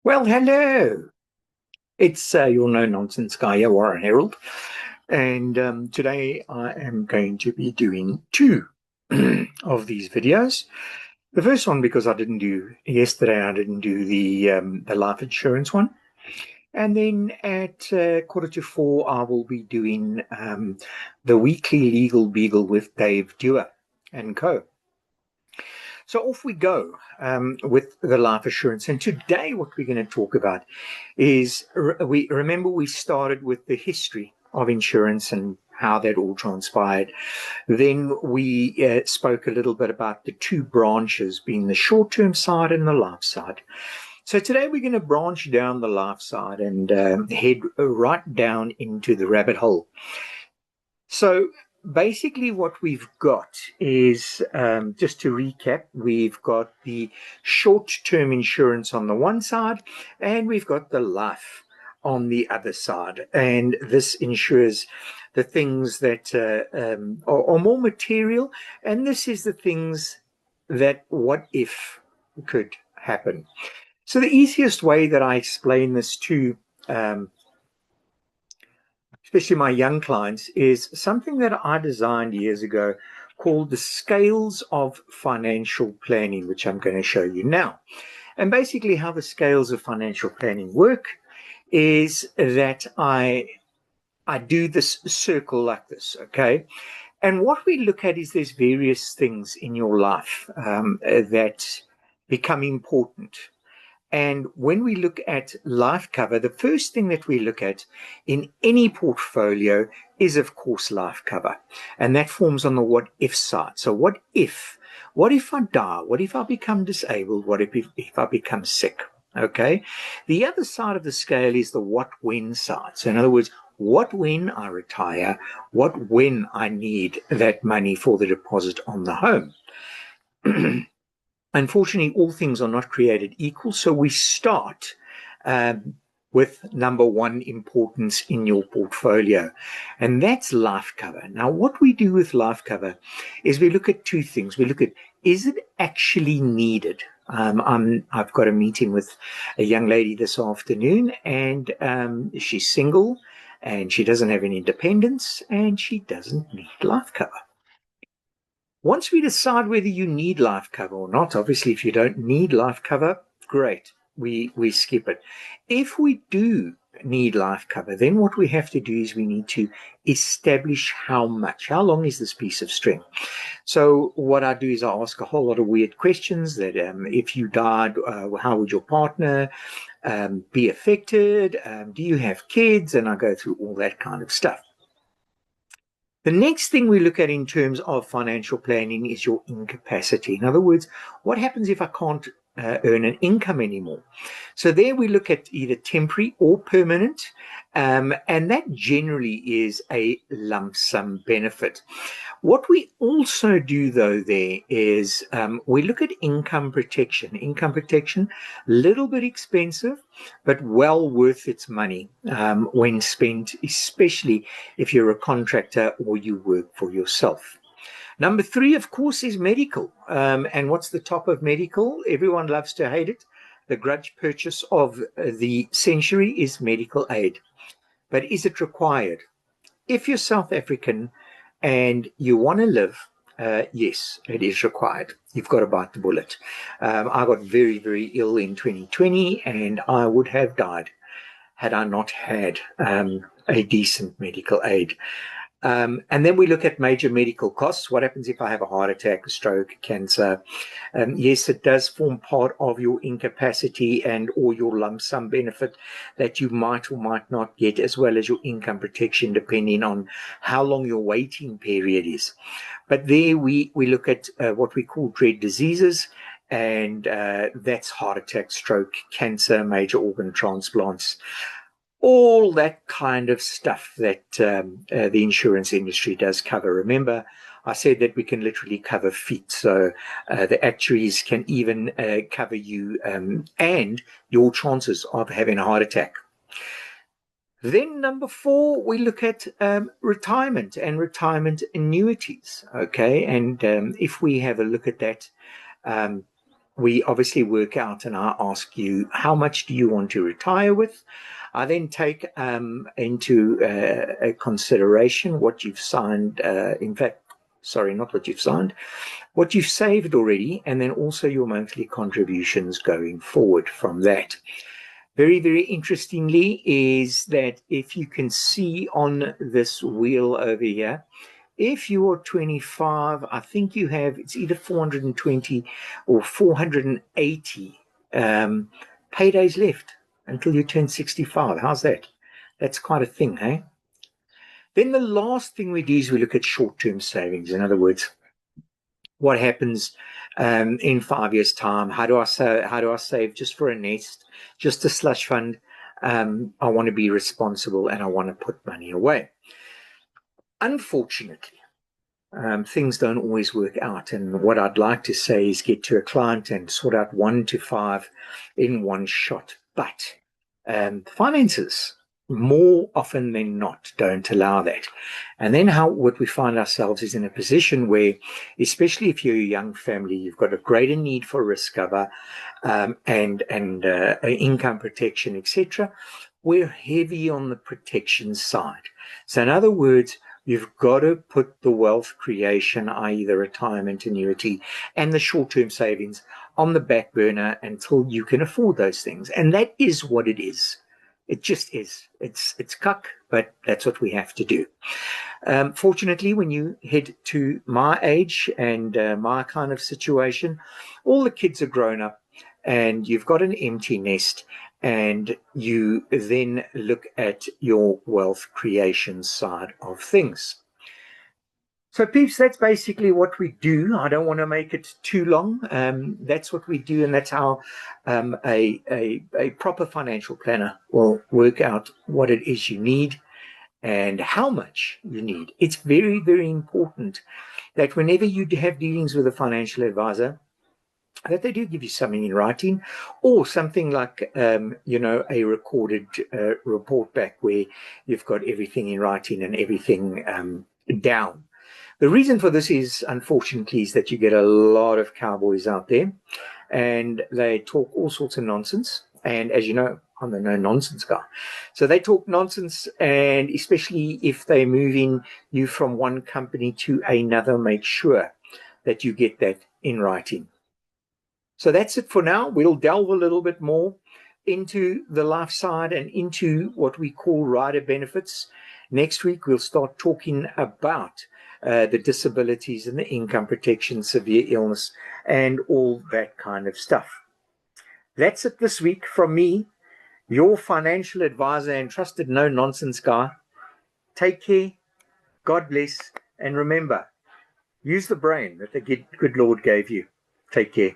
Well, hello. It's your no-nonsense guy here, Warren Heroldt. And today I am going to be doing two of these videos. The first one because I didn't do yesterday, I didn't do the life insurance one. And then at 3:45, I will be doing the weekly legal beagle with Dave Dewar and co. So off we go with the life assurance. And today, what we're going to talk about is we started with the history of insurance and how that all transpired. Then we spoke a little bit about the two branches, being the short-term side and the life side. So today we're going to branch down the life side and head right down into the rabbit hole. So basically what we've got is, just to recap, we've got the short-term insurance on the one side and we've got the life on the other side. And this insures the things that are more material, and this is the things that what if could happen. So the easiest way that I explain this to especially my young clients, is something that I designed years ago called the scales of financial planning, which I'm going to show you now. And basically how the scales of financial planning work is that I do this circle like this, okay? And what we look at is there's various things in your life that become important. And when we look at life cover, the first thing that we look at in any portfolio is, of course, life cover. And that forms on the what if side. So what if? What if I die? What if I become disabled? What if I become sick? Okay. The other side of the scale is the what when side. So in other words, what when I retire? What when I need that money for the deposit on the home? Unfortunately, all things are not created equal. So we start with number one importance in your portfolio, and that's life cover. Now, what we do with life cover is we look at two things. We look at, is it actually needed? I've got a meeting with a young lady this afternoon, and she's single, and she doesn't have any dependents, and she doesn't need life cover. Once we decide whether you need life cover or not, obviously, if you don't need life cover, great, we skip it. If we do need life cover, then what we have to do is we need to establish how much. How long is this piece of string? So what I do is I ask a whole lot of weird questions that if you died, how would your partner be affected? Do you have kids? And I go through all that kind of stuff. The next thing we look at in terms of financial planning is your incapacity. In other words, what happens if I can't earn an income anymore? So there we look at either temporary or permanent, and that generally is a lump sum benefit. What we also do, though, there is we look at income protection. Income protection, a little bit expensive, but well worth its money when spent, especially if you're a contractor or you work for yourself. Number three, of course, is medical. And what's the top of medical? Everyone loves to hate it. The grudge purchase of the century is medical aid. But is it required? If you're South African and you want to live, yes, it is required. You've got to bite the bullet. I got very, very ill in 2020, and I would have died had I not had a decent medical aid. And then we look at major medical costs. What happens if I have a heart attack, a stroke, cancer? Yes, it does form part of your incapacity and or your lump sum benefit that you might or might not get, as well as your income protection, depending on how long your waiting period is. But there we look at what we call dread diseases, and that's heart attack, stroke, cancer, major organ transplants, all that kind of stuff that the insurance industry does cover. Remember, I said that we can literally cover feet, so the actuaries can even cover you and your chances of having a heart attack. Then number four, we look at retirement and retirement annuities, okay? And if we have a look at that, we obviously work out, and I ask you, how much do you want to retire with? I then take into a consideration what you've signed, in fact, sorry, not what you've signed, what you've saved already, and then also your monthly contributions going forward from that. Very, very interestingly is that if you can see on this wheel over here, if you are 25, I think you have, it's either 420 or 480 paydays left until you turn 65. How's that? That's quite a thing, hey? Then the last thing we do is we look at short-term savings. In other words, what happens in 5 years' time? How do I save just for a nest, just a slush fund? I want to be responsible and I want to put money away. Unfortunately, things don't always work out. And what I'd like to say is get to a client and sort out 1 to 5 in one shot. But finances, more often than not, don't allow that. And then what we find ourselves is in a position where, especially if you're a young family, you've got a greater need for risk cover and income protection, etc. We're heavy on the protection side. So in other words, you've got to put the wealth creation, i.e. the retirement annuity and the short-term savings on the back burner until you can afford those things. And that is what it is. It just is. It's cuck, but that's what we have to do. Fortunately, when you head to my age and my kind of situation, all the kids are grown up and you've got an empty nest, and you then look at your wealth creation side of things. So peeps, that's basically what we do. I don't want to make it too long. That's what we do, and that's how a proper financial planner will work out what it is you need and how much you need. It's very, very important that whenever you have dealings with a financial advisor, that they do give you something in writing, or something like, a recorded report back where you've got everything in writing and everything down. The reason for this is, unfortunately, is that you get a lot of cowboys out there and they talk all sorts of nonsense. And as you know, I'm a no-nonsense guy. So they talk nonsense, and especially if they're moving you from one company to another, make sure that you get that in writing. So that's it for now. We'll delve a little bit more into the life side and into what we call rider benefits. Next week, we'll start talking about the disabilities and the income protection, severe illness, and all that kind of stuff. That's it this week from me, your financial advisor and trusted no-nonsense guy. Take care, God bless, and remember, use the brain that the good Lord gave you. Take care.